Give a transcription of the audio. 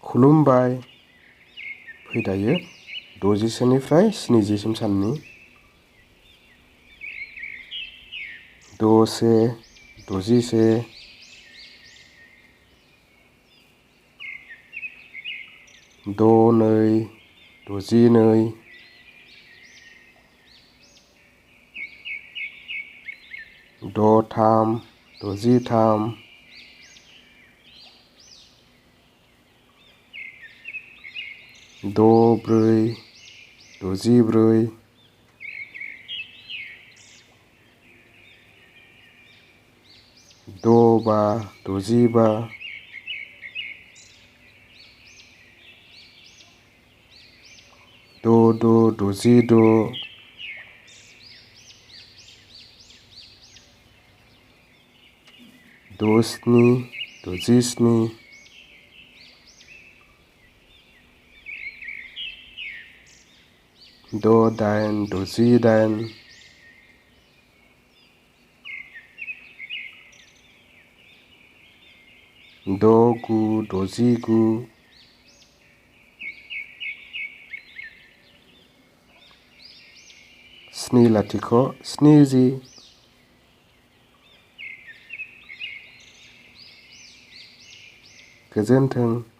खुलुमबाय। फैदायो 60निफ्राय 70सिम साननि द'से 61 62 62 63 63 64 64 65 65 66 66 67 67 68 68 69 69 70 70 गोजोन्थों।